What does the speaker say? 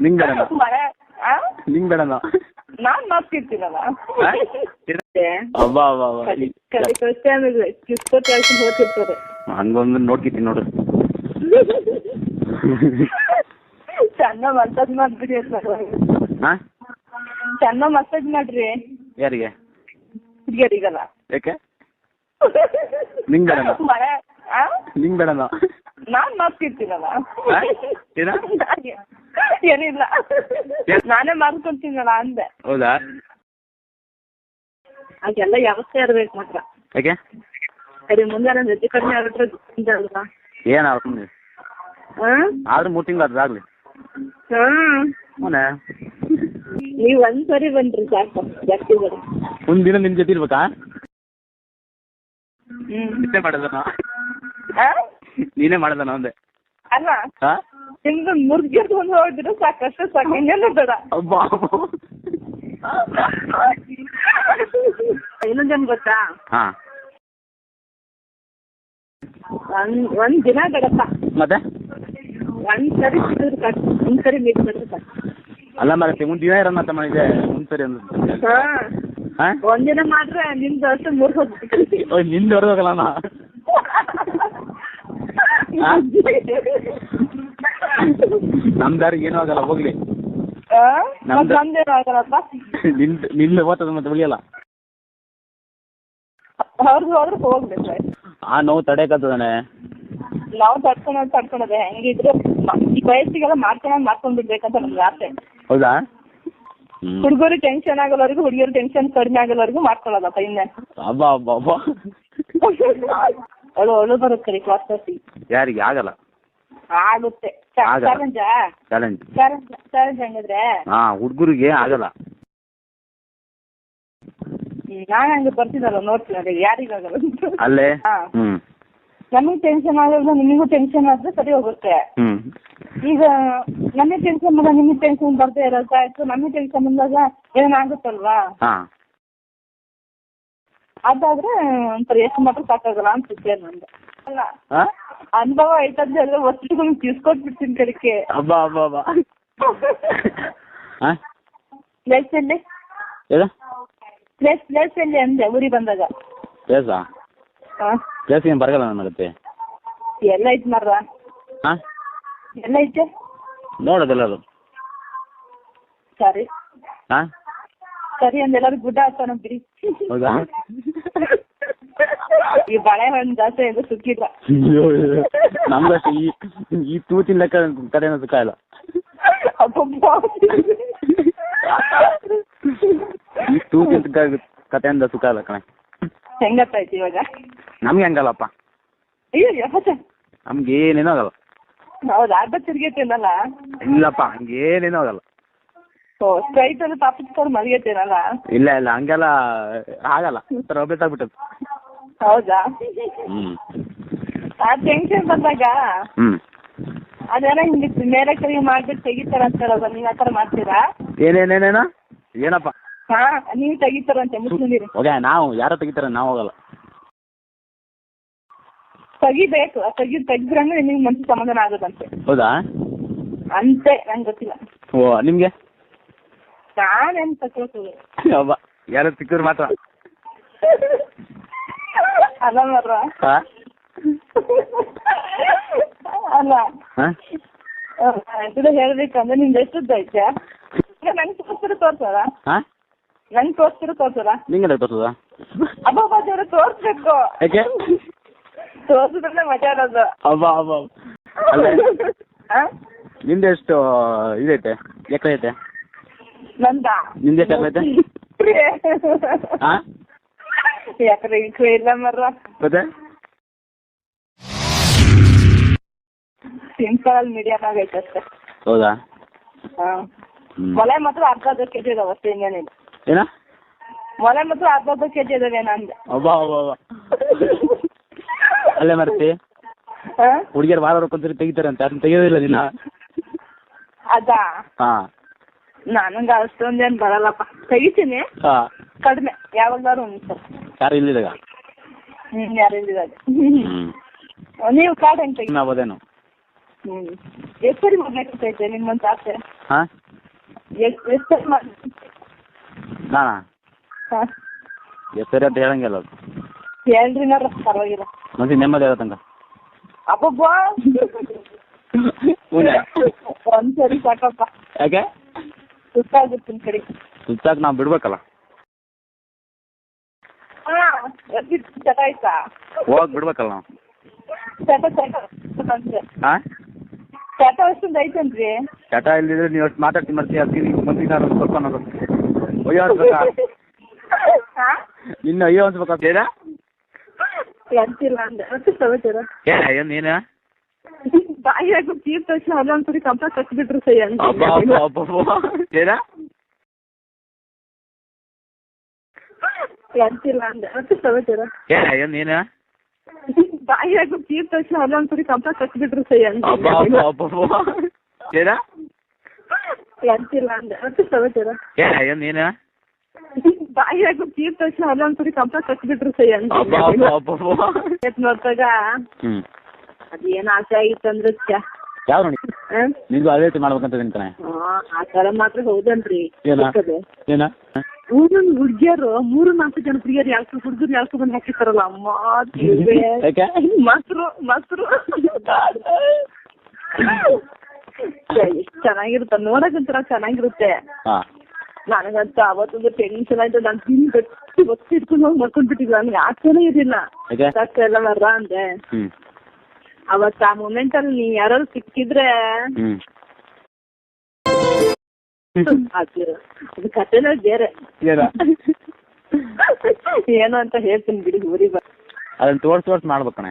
ನಿಂಗೆ ಬೇಡ ನಿಂಗೆ ಬೇಡ ನಾನ್ ಮಾಡ್ತಿರ್ತೀನಲ್ಲ ಅಬ್ಬಾ ಅಬ್ಬಾ ಹೋಗ್ತಿರ್ತಾರೆ. ಹಂಗೊಂದು ನೋಡ್ಕಿತೀನಿ ನೋಡು. ಚೆನ್ನ ಮಸಾಜ್ ಮಾಡ್ಬಿಡಿ ಚೆನ್ನ ಮಸಾಜ್ ಮಾಡ್ರಿ. ಯಾರಿಗೆ? ಹುಡುಗಿಯರಿಗಲ್ಲ. ಯಾಕೆ? ನಿಂಗೆ ಬೇಡ ನಿಂಗೆ ಬೇಡ ನಾನ್ ಮಾಡ್ತಿರ್ತೀನಲ್ಲ. ಏನಿಲ್ಲ ನಾನೇ ಮಾಡ್ಕೊಂತೀನಲ್ಲ ಅಂದೆ. ಹೌದಾ? ಅದೆಲ್ಲ ವ್ಯವಸ್ಥೆ ಇರ್ಬೇಕು ಮಾತ್ರ. ಯಾಕೆ? ಸರಿ ಮುಂದೆ ನನ್ನ ಹೆಚ್ಚು ಕಡಿಮೆ ಆಗಿದ್ರೆ ಅಲ್ವಾ ಏನು ಆದ್ರೂ 3 ತಿಂಗಳು ಅದಾಗ್ಲಿ. ನೀವ್ ಒಂದ್ಸರಿ ಬನ್ರಿ ಸಾಕು, ಜಾಸ್ತಿ ಬನ್ರಿ. ಒಂದಿನ ನಿನ್ ಜೊತೆ ಇರ್ಬೇಕಾ? ಮಾಡೋದನ ನೀನೇ ಮಾಡೋದನ ಒಂದೇ ಅಲ್ಲ ನಿಮ್ದು ಮುರ್ಗಿರ್ಕೊಂಡು ಹೋಗಿದ್ರೆ ಸಾಕಷ್ಟು ಸಾಕು, ಇನ್ನೇನು ಬೇಡ. ಇನ್ನೊಂದೇನು ಗೊತ್ತಾ? ಒಂದ್ ದಿನ ಬೇಡಪ್ಪ, ಮತ್ತೆ ಒಂದ್ಸರಿ ಸಿಡಿದ್ರೆ ಸಾಕು, ಒಂದ್ಸರಿ ಮೀಟ್ ಮಾಡಿದ್ರೆ ಸಾಕು. ಅಲ್ಲ ಮತ್ತೆ ಮುಂದಿನ ಇರೋ ಮತ್ತೆ ಮಾಡಿದೆ ಒಂದ್ಸರಿ ಒಂದಿನ ಮಾಡ್ರೆ ನಿಮ್ದು ಅಷ್ಟು ಮುರ್ಗೋಗ್ಬಿಟ್ಟು ನಿಂದು ಹೊರದೋಗಲ್ಲ ನಮ್ದಾರಿಗೆ ಏನೂ ಆಗಲ್ಲ, ಹೋಗ್ಲಿ. ನಮ್ದೇನು ಆಗಲ್ಲಪ್ಪ, ನಿಂದು ಓದ್ತದ ಮತ್ತೆ ಉಳಿಯಲ್ಲ. ಅವ್ರದ್ದು ಹೋದ್ರೆ ಹೋಗ್ಬೇಕು. ಆ ನೋವು ತಡೆಯಕತ್ತದಾನೆ. ನಾವು ತಡ್ಕೊಳೋದೆ ಹೆಂಗಿದ್ರು ಈ ವಯಸ್ಸಿಗೆಲ್ಲ ಮಾಡ್ಕೊಂಡ್ಬಿಡ್ಬೇಕಂತ ನಮ್ಗೆ ಆಸೆ. ಹೌದಾ? ಹುಡುಗರು ಟೆನ್ಷನ್ ಆಗೋವರೆಗೂ, ಹುಡುಗಿಯರು ಟೆನ್ಷನ್ ಕಡಿಮೆ ಆಗೋವರೆಗೂ ಮಾಡ್ಕೊಳ್ಳೋದಪ್ಪ. ಇನ್ನೇ ಅಬ್ಬಾ ಅಬ್ಬಾ ಅಬ್ಬಾ ಅವಳು ಬರುತ್ತೆ ಕ್ಲಾಸ್. ಯಾರಿಗೆ ಆಗಲ್ಲ? ಆಗುತ್ತೆ. ಚಾಲೆಂಜ್ ಹಂಗಿದ್ರೆ ಹುಡುಗರಿಗೆ ಆಗಲ್ಲ. ನಾನು ಹಂಗೆ ಬರ್ತಿದ್ದಲ್ಲ, ನೋಡ್ತೀನಿ ಯಾರಿಗಾಗಲ್ಲ ಅಲ್ಲೇ. ನಮಗೆ ಟೆನ್ಷನ್ ಆಗಲ್ಲ, ನಿಮಗೂ ಟೆನ್ಷನ್ ಆದ್ರೆ ಸರಿ ಹೋಗುತ್ತೆ. ಈಗ ನಮಗೆ ಟೆನ್ಷನ್ ಬಂದಾಗ ನಿಮಗೆ ಟೆನ್ಷನ್ ಬರ್ತಾ ಇರೋದು ಆಯ್ತು, ನಮಗೆ ಟೆನ್ಷನ್ ಬಂದಾಗ ಏನಾಗುತ್ತಲ್ವಾ? ಅದಾದ್ರೆ ಒಂಥರ ಎಷ್ಟು ಮಾತ್ರ ಸಾಕಾಗಲ್ಲ ಅನ್ಸುತ್ತೆ ನಂದು. ಅಲ್ಲ ಅನುಭವ ಐತಂತ ಹೇಳಿದ್ರೆ ವಸ್ತುಗಳು ತಿಳ್ಸ್ಕೊಟ್ಬಿಡ್ತೀನಿ ಕಡೆಗೆ. ಪ್ಲೇಸ್ ಎಲ್ಲಿ ಪ್ಲೇಸ್ ಎಲ್ಲಿ ಅಂದೆ ಊರಿಗೆ ಬಂದಾಗ? ಪ್ಲೇಸ್ ಏನು ಬರಗಲ್ಲ ನನಗತ್ತೆ. ಎಲ್ಲ ಐತೆ ಮರ್ರ, ಎಲ್ಲ ಐತೆ ನೋಡೋದಲ್ಲ ಅದು. ಸರಿ ಸರಿ ಅಂದೆಲ್ಲರೂ ಗುಡ್ಡ ಹಾಕೋಣ ಬಿಡಿ. ಹೌದಾ? ಈ ಬಾಳೆಹಣ್ಣು ಜಾಸ್ತಿ ಇದೆ, ಸುಕ್ಕಿಲ್ಲ ನಮ್ಗಷ್ಟು ಈ ತೂತಿನ ಲೆಕ್ಕ ಕಡೆ ಸುಖ ಇಲ್ಲ. ಈ ತೂತಿನ ಕಥೆಯಿಂದ ಸುಖ ಇಲ್ಲ ಕಣ. ಹೆಂಗತ್ತಾಯ್ತು ಇವಾಗ? ನಮ್ಗೆ ಹಂಗಲ್ಲಪ್ಪ, ಅಯ್ಯೋ ನಮ್ಗೆ ಏನೇನೋ ಆಗಲ್ಲ. ಹೌದಾ? ಅರ್ಧ ತಿರ್ಗೈತೇನಲ್ಲ? ಇಲ್ಲಪ್ಪ, ಹಂಗೇನೇನೋ ಆಗಲ್ಲ. ಓ ಸ್ಟ್ರೈಟ್ ಅಲ್ಲಿ ಪಾಪಿಸ್ಕೊಂಡು ಮಲಗೈತೇನಲ್ಲ? ಇಲ್ಲ ಇಲ್ಲ ಹಂಗೆಲ್ಲ ಆಗಲ್ಲ, ಒಂಥರ ಒಬ್ಬೆಟ್ಟಾಗ್ಬಿಟ್ಟದು. ಹೌದಾ? ಆ ಟೆನ್ಷನ್ ಬಂದಾಗ ಅದೇನೋ ಹಿಂಗೆ ಮೇಲೆ ಕೈ ಮಾಡ್ಬಿಟ್ಟು ತೆಗಿತಾರ ಅಂತಾರಲ್ಲ, ನೀವು ಆ ಥರ ಮಾಡ್ತೀರಾ? ಏನೇನೇನೇನ ಏನಪ್ಪ? ನೀವು ತೆಗಿತಾರಂತೆ ಮುಸ್ಲಿಮರು. ನಾವು ಯಾರೋ ತೆಗಿತಾರ, ನಾವು ಹೋಗಲ್ಲ. ತೆಗಿಬೇಕು, ತೆಗಿದ್ರೆ ನಿಮ್ಗೆ ಮನ್ಸು ಸಮಾಧಾನ ಆಗೋದಂತೆ. ಹೌದಾ? ಅಂತೆ, ನಂಗೆ ಗೊತ್ತಿಲ್ಲ. ಓ ನಿಮ್ಗೆ? ನಾನೇನು ತಗೊಳ್ತೀವಿ ಯಾರು ಸಿಕ್ಕಿದ್ರು ಮಾತ್ರ ಅಲ್ಲ ಮರ್ರ. ಅಲ್ಲ ಇದು ಹೇಳ್ಬೇಕಂದ್ರೆ ನಿಮ್ದು ಎಷ್ಟುದ್ದ ಐತೆ? ನಂಗೆ ತೋರ್ಸ್ತಾರ ನಂಗೆ ತೋರ್ಸ್ತಾರ ನಿಂಗೆ ತೋರ್ಸದ? ಅಬ್ಬಾ ದೇವ್ರ ತೋರ್ಸ್ಬೇಕು. ಯಾಕೆ? ತೋರ್ಸಿದ್ರೆ ಮಜಾ ಇರೋದು. ನಿಂದೆ ಎಷ್ಟು ಇದೈತೆ ಎಕರೆ ಐತೆ? ನಂದ? ನಿಂದೆ ಎಷ್ಟು ಐತೆ? ಎಕರೆ ಇಲ್ಲ ಮರ್ರ. ಮತ್ತೆ ಸಿಂಪಲ್ ಮೀಡಿಯಂ ಆಗೈತೆ ಅಷ್ಟೇ. ಹೌದಾ? ಮೊಲೆ ಮಾತ್ರ ಅರ್ಧ ಕೆಜಿ ಇದಾವೆ ಅಷ್ಟೇ, ಇನ್ನೇನಿಲ್ಲ. ಏನ ಮೊಲೆ ಮಾತ್ರ ಅರ್ಧ ಕೆಜಿ ಇದಾವೆ ನಂದೆ. ಅಲ್ಲೇ ಮರ್ತಿ ಹುಡುಗಿಯರು ವಾರ ಒಂದ್ಸರಿ ತೆಗಿತಾರಂತೆ, ಅದನ್ನ ತೆಗಿಯೋದಿಲ್ಲ ದಿನ. ಅದಾ? ನನಗೆ ಅಷ್ಟೊಂದೇನು ಬರಲ್ಲಪ್ಪ, ತೆಗಿತೀನಿ ಕಡಿಮೆ, ಯಾವಾಗಾದ್ರು ಒಂದ್ಸಲ. ಯಾರು ಇಲ್ಲಿದಾಗ? ಯಾರು ಇಲ್ಲಿದಾಗ? ನೀವು ಕಾರ್ಡ್ ಹೆಂಗೆ ತೆಗಿ? ಆಗ್ಬೋದೇನು? ಎಷ್ಟು ಸರಿ ಮಾಡ್ಲಿಕ್ಕೆ ನಿಮ್ಮಂತ ಆಸೆ? ಹಾಂ ಎಷ್ಟು ಸರಿ ಮಾಡಿ? ನಾನಾ ಹಾಂ ಎಷ್ಟು ಸರಿ ಅಂತ ಹೇಳಂಗಿಲ್ಲ ಅದು. ಹೇಳ್ರಿ ನೋಡ್ರಿ, ಪರವಾಗಿಲ್ಲ. ಮನ್ಸಿಗೆ ನೆಮ್ಮದಿ ಆಗತ್ತಂಗ. ಅಬ್ಬಬ್ಬ ಹ್ಞೂ ಒಂದ್ಸರಿ ಸಾಕಪ್ಪ. ಯಾಕೆ ಸುತ್ತಾಗುತ್ತೆ ನಿಮ್ ಕಡೆ. ಸುತ್ತಾಕ ನಾವು ಬಿಡ್ಬೇಕಲ್ಲ. ಹಾಂ ಚಟ ಆಯ್ತಾ? ಹೋಗಿ ಬಿಡ್ಬೇಕಲ್ಲ ನಾವು. ಚಟ ಹಾಂ ಚಟ ಅಷ್ಟೊಂದು ಐತನ್ರಿ? ಚಟ ಇಲ್ದಿದ್ರೆ ನೀವು ಅಷ್ಟು ಮಾತಾಡ್ತೀನಿ ಮಾಡ್ತೀವಿ. ಅದಕ್ಕೆ ನೀವು ಮಂದಿಗೆ ನಾನು ಸ್ವಲ್ಪ ಅನ್ನೋದು ಅಯ್ಯೋ ಅನ್ಸ್ಬೇಕಾ? ನಿನ್ನ ಅಯ್ಯೋ ಅನ್ಸ್ಬೇಕಾ? ಅಂತಿಲ್ಲ ಅಂದೆ ಮತ್ತೆ ಸಮಾಚಾರ ಏನು ನೀನು ಬಾಯಿ ಹಾಕಿ ತೀರ್ ತಕ್ಷಣ ಅಲ್ಲೊಂದ್ಸರಿ ಕಂಪ್ಲೇಂಟ್ ಕಟ್ಬಿಟ್ರು ಸೈ ಅಂತ ಅಂತಿಲ್ಲ ಅಂದೆ ಮತ್ತೆ ಸಮಾಚಾರ ಏನು ನೀನು ಬಾಯಿ ಹಾಕಿ ತೀರ್ ತಕ್ಷಣ ಅಲ್ಲೊಂದ್ಸರಿ ಕಂಪ್ಲೇಂಟ್ ಕಟ್ಬಿಟ್ರು ಸೈ ಅಂತ ಅಂತಿಲ್ಲ ಅಂದೆ ಮತ್ತೆ ಸಮಾಚಾರ ಏನು ನೀನು ಬಾಯಿ ಹಾಕಿ ತೀರ್ ತಕ್ಷಣ ಅಲ್ಲೊಂದ್ಸರಿ ಕಂಪ್ಲೇಂಟ್ ಕಟ್ಬಿಟ್ರು ಸೈ ಅಂತ ನೋಡ್ತಾಗ ಅದೇನು ಆಸೆ ಆಗಿತ್ತು ಅಂದ್ರೆ ಯಾವ ನೋಡಿ ನಿಂದು ಅದೇ ರೀತಿ ಮಾಡ್ಬೇಕಂತ ನಿಂತಾನೆ. ಆ ತರ ಮಾತ್ರ ಹೌದನ್ರಿ. ಏನ ಊರಿನ ಹುಡುಗಿಯರು 3-4 ಜನ ಪ್ರಿಯರು ಯಾಕೆ ಹುಡುಗರು ಯಾಕೆ ಬಂದು ಹಾಕಿರ್ತಾರಲ್ಲ ಅಮ್ಮ ಮೊಸರು ಮೊಸರು ಎಷ್ಟು ಚೆನ್ನಾಗಿರುತ್ತೆ ನೋಡಕ್ಕಂತರ ಚೆನ್ನಾಗಿರುತ್ತೆ. ನನಗಂತ ಅವತ್ತೊಂದು ಟೆನ್ಷನ್ ಆಯ್ತು. ನಾನು ತಿಂದು ಗಟ್ಟಿ ಒತ್ತಿ ಇಟ್ಕೊಂಡು ಹೋಗಿ ಮಲ್ಕೊಂಡ್ಬಿಟ್ಟಿದ್ದೆ. ನನ್ಗೆ ಆಸೆನೇ ಇರಲಿಲ್ಲ ಎಲ್ಲ ಮರ ಅಂದೆ. ಅವತ್ತು ಆ ಮೂಮೆಂಟ್ ಅಲ್ಲಿ ನೀ ಯಾರು ಸಿಕ್ಕಿದ್ರೆ ಅದು ಕಥೆನೇ ಬೇರೆ. ಏನು ಅಂತ ಹೇಳ್ತೀನಿ ಬಿಡಿ ಊರಿಗೆ ಅದನ್ನ ತೋರ್ಸ್ ಮಾಡ್ಬೇಕಣ್ಣ.